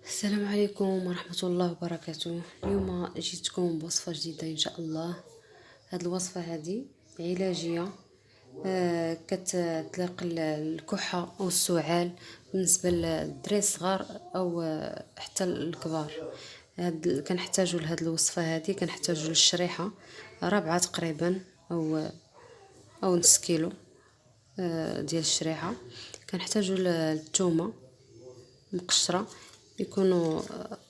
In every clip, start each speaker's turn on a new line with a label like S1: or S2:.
S1: السلام عليكم ورحمة الله وبركاته. اليوم جيتكم بوصفة جديدة إن شاء الله. هاد الوصفة هذه علاجية، كتطلق الكحة أو السعال بالنسبة للدراري الصغار أو حتى الكبار. كنحتاجو لهاد الوصفة هذه، كنحتاجو للشريحة ربعة تقريبا أو نص كيلو ديال الشريحة. كنحتاجو للثومة مقشرة، يكونوا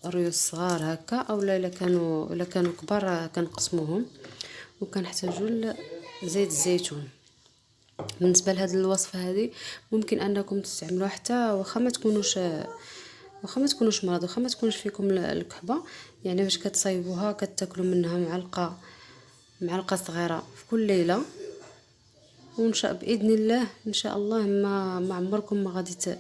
S1: ريوس صغار هكا، او لا الا كانوا كبار كنقسموهم. وكنحتاجوا لزيت الزيتون. بالنسبه لهاد الوصفه هذه ممكن انكم تستعملوها حتى واخا ما تكونوش مرض، واخا ما تكونش فيكم الكحبه، يعني باش كتصايبوها كتاكلوا منها معلقه صغيره في كل ليله. وان شاء باذن الله ان شاء الله ما عمركم ما غادي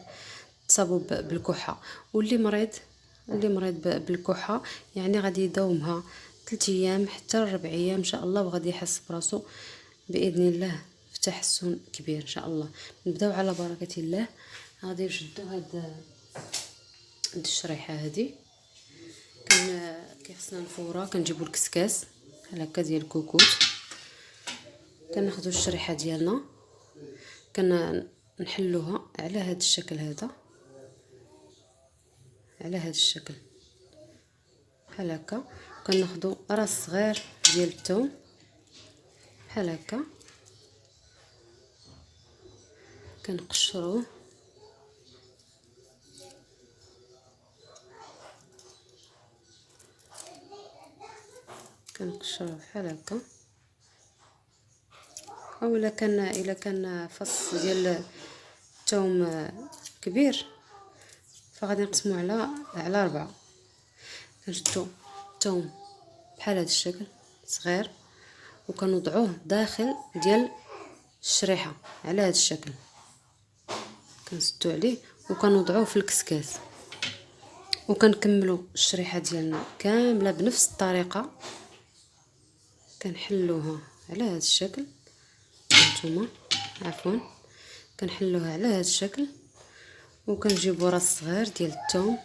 S1: تصابوا بالكحه. واللي مريض بالكحه يعني غادي يداومها 3 ايام حتى 4 ايام ان شاء الله، وغادي يحس براسو باذن الله في تحسن كبير ان شاء الله. نبداو على بركه الله. غادي نشدو هاد الشريحه هذه. كيخصنا نفورها. كنجيبو الكسكاس بحال هكا ديال الكوكوت، كناخذوا الشريحه ديالنا كنحلوها على هذا الشكل هذا، على هذا الشكل بحال هكا. كناخذوا راس صغير ديال الثوم بحال هكا، كنقشروه بحال هكا. او الا كان فص ديال الثوم كبير فغادي نقسموه على 4. كنشدو الثوم بحال هذا الشكل صغير، وكنوضعوه داخل ديال الشريحه على هذا الشكل. كنسدو عليه وكنوضعوه في الكسكاس، وكنكملوا الشريحه ديالنا كامله بنفس الطريقه. كنحلوها على هذا الشكل، هانتوما عفوا، كنحلوها على هذا الشكل. وكنجيبوا راس صغير ديال الثوم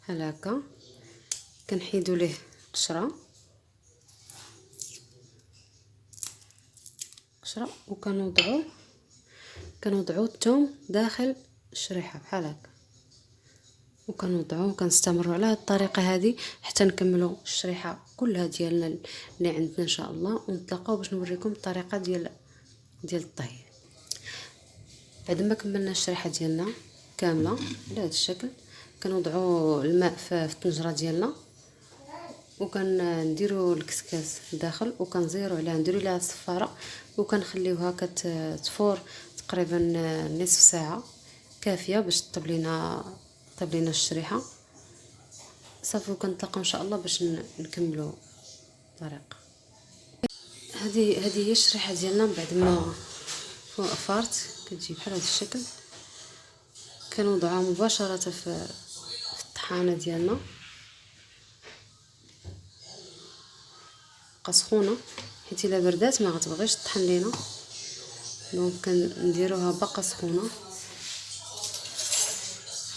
S1: بحال هكا، كنحيدوا ليه قشره، وكنوضعوا الثوم داخل الشريحه بحال هكا، وكنوضعوه. كنستمروا على هذه الطريقه هذه حتى نكملوا الشريحه كلها ديالنا اللي عندنا ان شاء الله. ونتلاقاو باش نوريكم الطريقه ديال الطهي. بعد ما كملنا الشريحه ديالنا كامله على هذا الشكل، كنوضعوا الماء في الطنجره ديالنا، وكنديروا الكسكاس داخل، وكنزيروا عليها، نديروا لها صفاره، وكنخليوها كتفور تقريبا نصف ساعه كافيه باش تطيب لنا الشريحه صافي. وكنتلاقاو ان شاء الله باش نكملوا الطريقه. هذه هي الشريحه ديالنا بعد ما فارت. كتجي بحال هذا الشكل. كنوضعها مباشره في الطحانه ديالنا، بقى سخونه، حيت الا بردات ما غتبغيش تطحن لينا. دونك كنديروها باقا سخونه.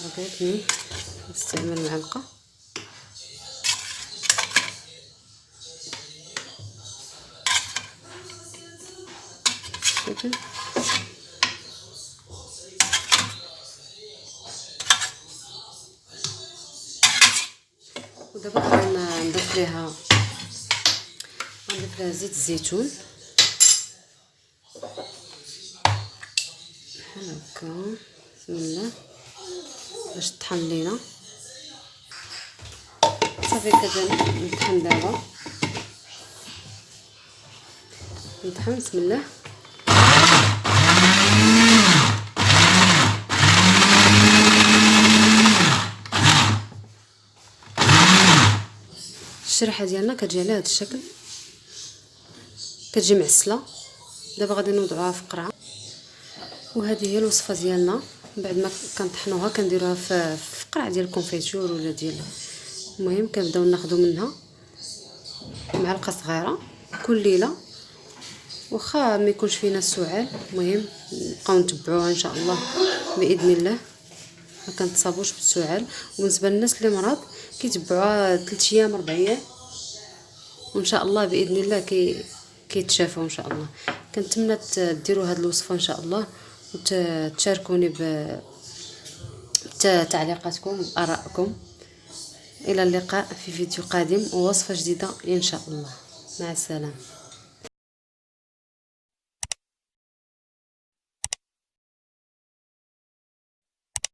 S1: عطيتني نستعمل معلقه. شكل ودابا غنضيف ليها زيت الزيتون بحال هكا. بسم الله باش تطحن لينا صافي. كذا نطحن دابا، نطحن بسم الله. الشريحه ديالنا كتجي على هذا الشكل، كتجي معسله. دابا غادي نوضعوها في قرعه، وهذه هي الوصفه ديالنا. بعد ما كنطحنوها كنديروها في قرعه ديال الكونفيتور ولا ديال، المهم كنبداو ناخذوا منها معلقه صغيره كل ليله، واخا ما يكونش فينا السعال. المهم نبقاو نتبعوها ان شاء الله باذن الله، ما كنتصابوش بالسعال. وبالنسبه للناس اللي مرض كيتبعوها 3 ايام 4 ايام، وان شاء الله باذن الله كيتشافوا ان شاء الله. كنتمنى ديروا هذه الوصفه ان شاء الله، وتشاركوني بتعليقاتكم وارائكم. الى اللقاء في فيديو قادم ووصفه جديده ان شاء الله. مع السلامه.